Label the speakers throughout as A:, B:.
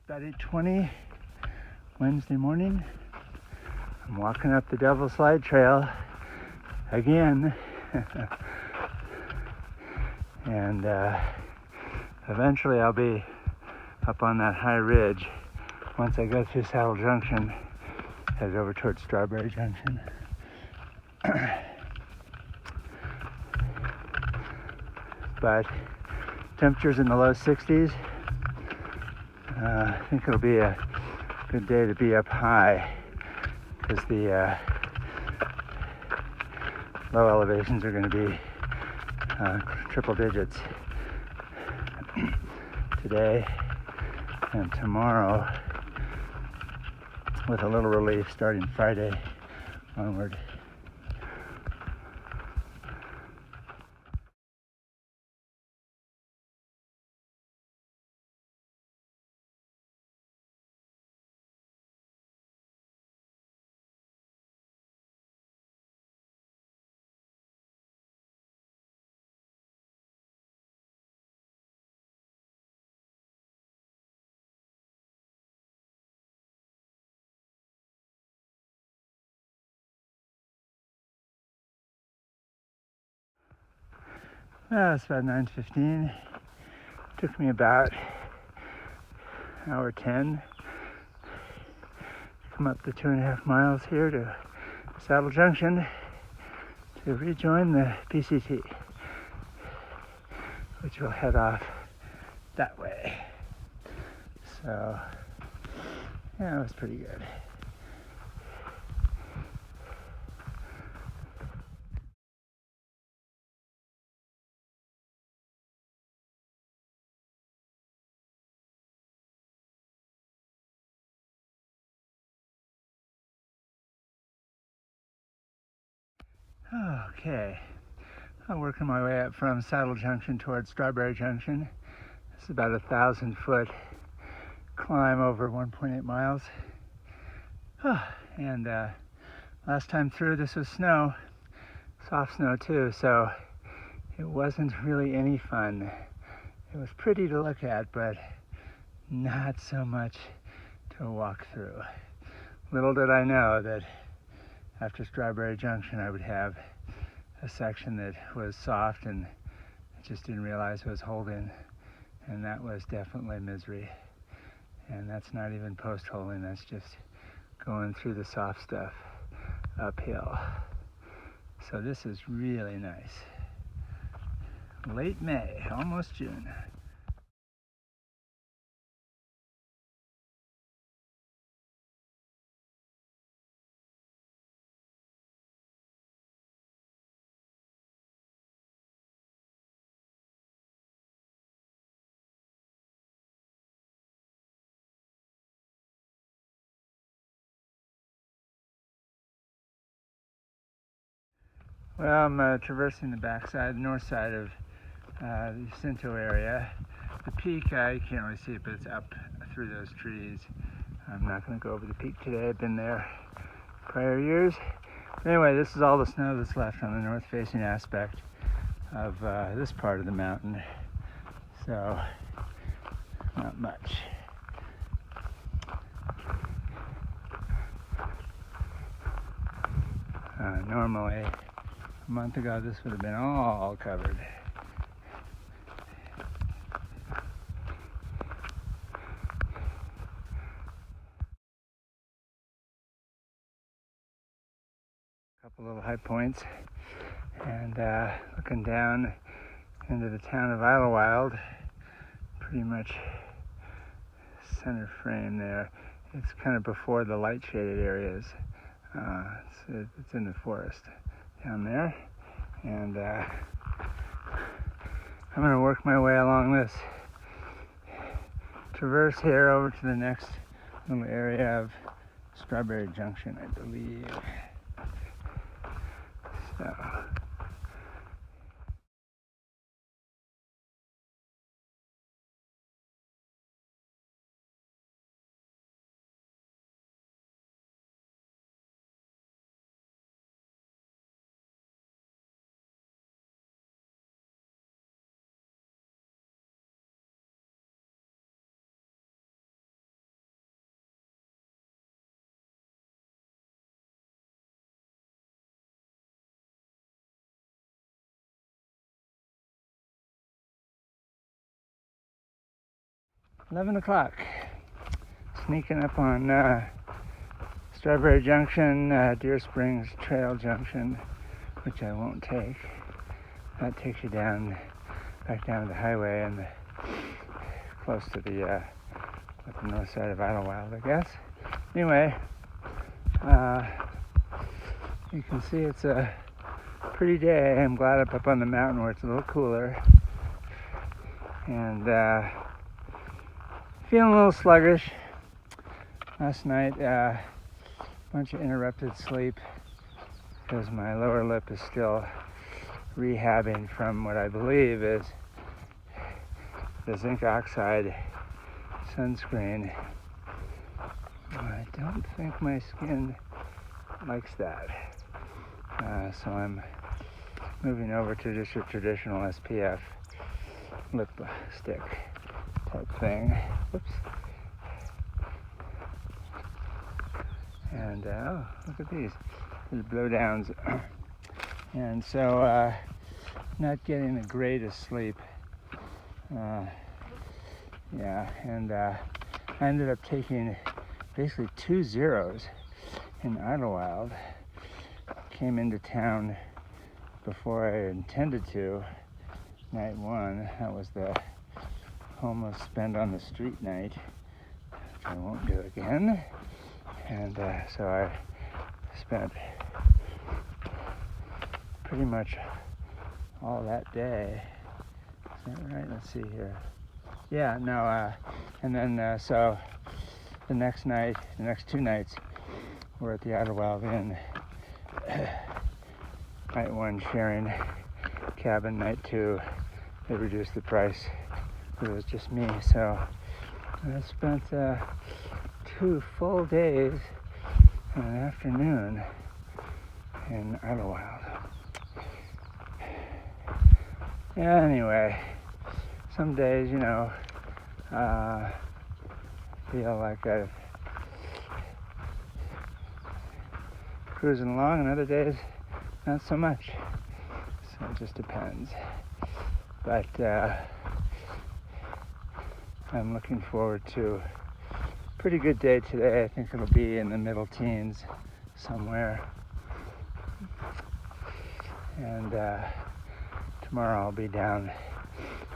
A: about 8:20 Wednesday morning. I'm walking up the Devil Slide Trail again. And eventually I'll be up on that high ridge once I go through Saddle Junction, head over towards Strawberry Junction. But temperatures in the low 60s. I think it'll be a good day to be up high because the low elevations are going to be triple digits today and tomorrow, with a little relief starting Friday onward. Well, it's about 9:15. Took me about an hour 10 to come up the 2.5 miles here to Saddle Junction to rejoin the PCT, which will head off that way. So, yeah, it was pretty good. Okay, I'm working my way up from Saddle Junction towards Strawberry Junction. This is about 1,000-foot climb over 1.8 miles. And last time through, this was snow, soft snow too, so it wasn't really any fun. It was pretty to look at, but not so much to walk through. Little did I know that after Strawberry Junction I would have a section that was soft and I just didn't realize it was holding, and that was definitely misery. And that's not even post-holding, that's just going through the soft stuff uphill. So this is really nice. Late May, almost June. Well, I'm traversing the backside, the north side of the Jacinto area. The peak, I can't really see it, but it's up through those trees. I'm not going to go over the peak today. I've been there prior years. But anyway, this is all the snow that's left on the north-facing aspect of this part of the mountain. So, not much. Normally, a month ago, this would have been all covered. A couple little high points, and looking down into the town of Idlewild, pretty much center frame there. It's kind of before the light shaded areas. It's in the forest down there, and I'm going to work my way along this traverse here over to the next little area of Strawberry Junction, I believe. So 11 o'clock. Sneaking up on Strawberry Junction, Deer Springs Trail Junction, which I won't take. That takes you back down to the highway and close to the north side of Idlewild, I guess. Anyway, you can see it's a pretty day. I'm glad I'm up on the mountain where it's a little cooler. And feeling a little sluggish. Last night, a bunch of interrupted sleep because my lower lip is still rehabbing from what I believe is the zinc oxide sunscreen. I don't think my skin likes that. So I'm moving over to just a traditional SPF lipstick type thing. Whoops. And look at these blowdowns. And so not getting the greatest sleep. And I ended up taking basically 2 zeros in Idlewild. Came into town before I intended to. Night 1, that was the homeless spend on the street night, which I won't do again. And so I spent pretty much all that day. Is that right? Let's see here. Yeah, no, and then so the next 2 nights, we're at the Idlewild Inn. Night 1 sharing cabin, night 2 they reduced the price. It was just me, so I spent 2 full days and an afternoon in Idlewild. Yeah, anyway, some days, feel like I'm cruising along, and other days not so much. So it just depends. But I'm looking forward to a pretty good day today. I think it'll be in the middle teens somewhere. And tomorrow I'll be down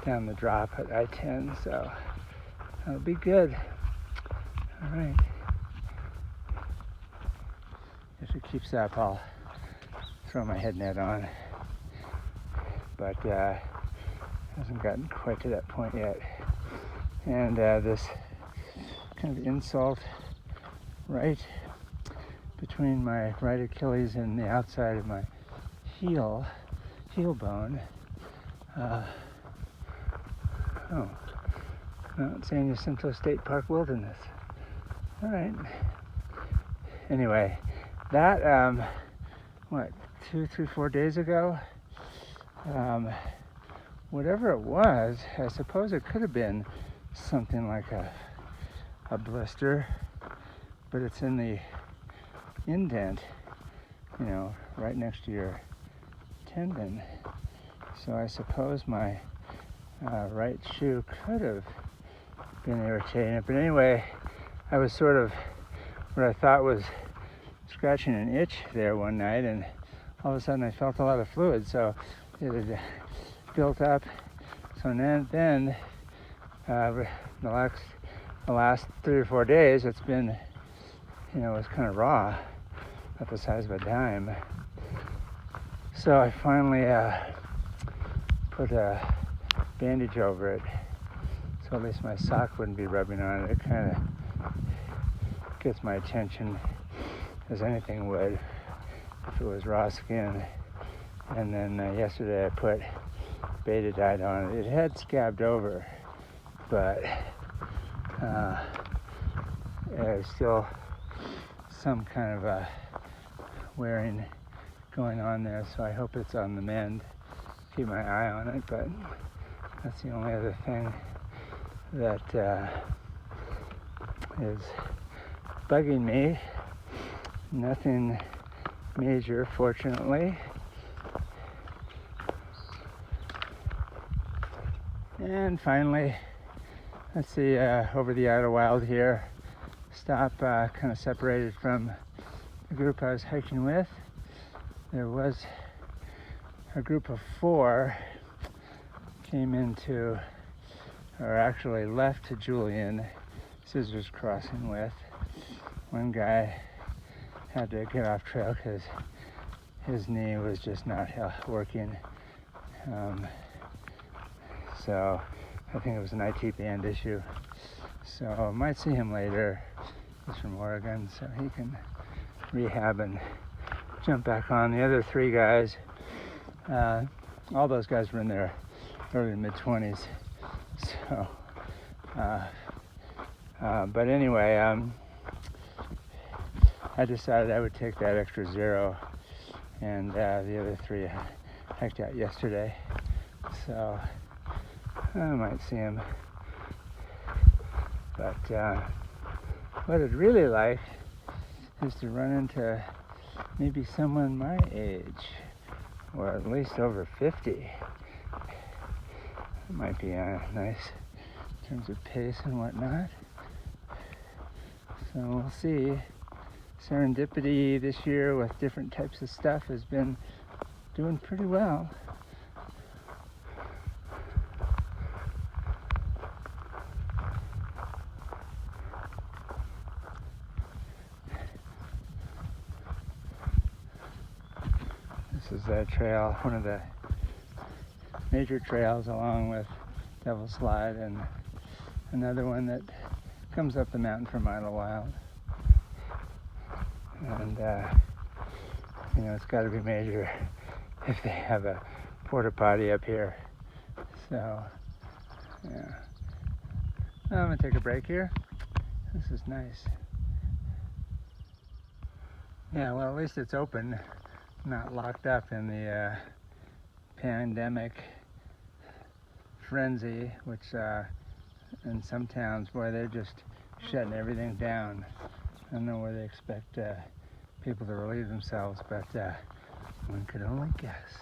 A: the drop at I-10, so that'll be good. All right. If it keeps up, I'll throw my head net on. But hasn't gotten quite to that point yet. And this kind of insult right between my right Achilles and the outside of my heel bone. Mount San Jacinto State Park Wilderness. All right. Anyway, that 2, 3, 4 days ago, whatever it was, I suppose it could have been something like a blister, but it's in the indent, right next to your tendon. So I suppose my right shoe could have been irritating it. But anyway, I was sort of what I thought was scratching an itch there one night, and all of a sudden I felt a lot of fluid, so it had built up. So then the last 3 or 4 days, it's been, it was kind of raw, about the size of a dime. So I finally put a bandage over it, so at least my sock wouldn't be rubbing on it. It kind of gets my attention, as anything would if it was raw skin. And then yesterday I put betadine on it. It had scabbed over, but there's still some kind of a wearing going on there, so I hope it's on the mend. Keep my eye on it, but that's the only other thing that is bugging me. Nothing major, fortunately. And finally, let's see, over the Idlewild here. Stop kind of separated from the group I was hiking with. There was a group of 4 came into, or actually left to Julian Scissors Crossing with. One guy had to get off trail because his knee was just not working. So I think it was an IT band issue. So I might see him later. He's from Oregon, so he can rehab and jump back on. The other 3 guys, all those guys were in their early mid-20s. So, but anyway, I decided I would take that extra 0, and the other 3 hiked out yesterday. So I might see him. But what I'd really like is to run into maybe someone my age, or at least over 50. It might be nice in terms of pace and whatnot. So we'll see. Serendipity this year with different types of stuff has been doing pretty well. This is a trail, one of the major trails along with Devil's Slide, and another one that comes up the mountain from Idlewild. And you know, it's got to be major if they have a porta potty up here. So yeah, I'm gonna take a break here. This is nice. Yeah, well, at least it's open, not locked up in the pandemic frenzy, which in some towns, boy, they're just shutting everything down. I don't know where they expect people to relieve themselves, but one could only guess.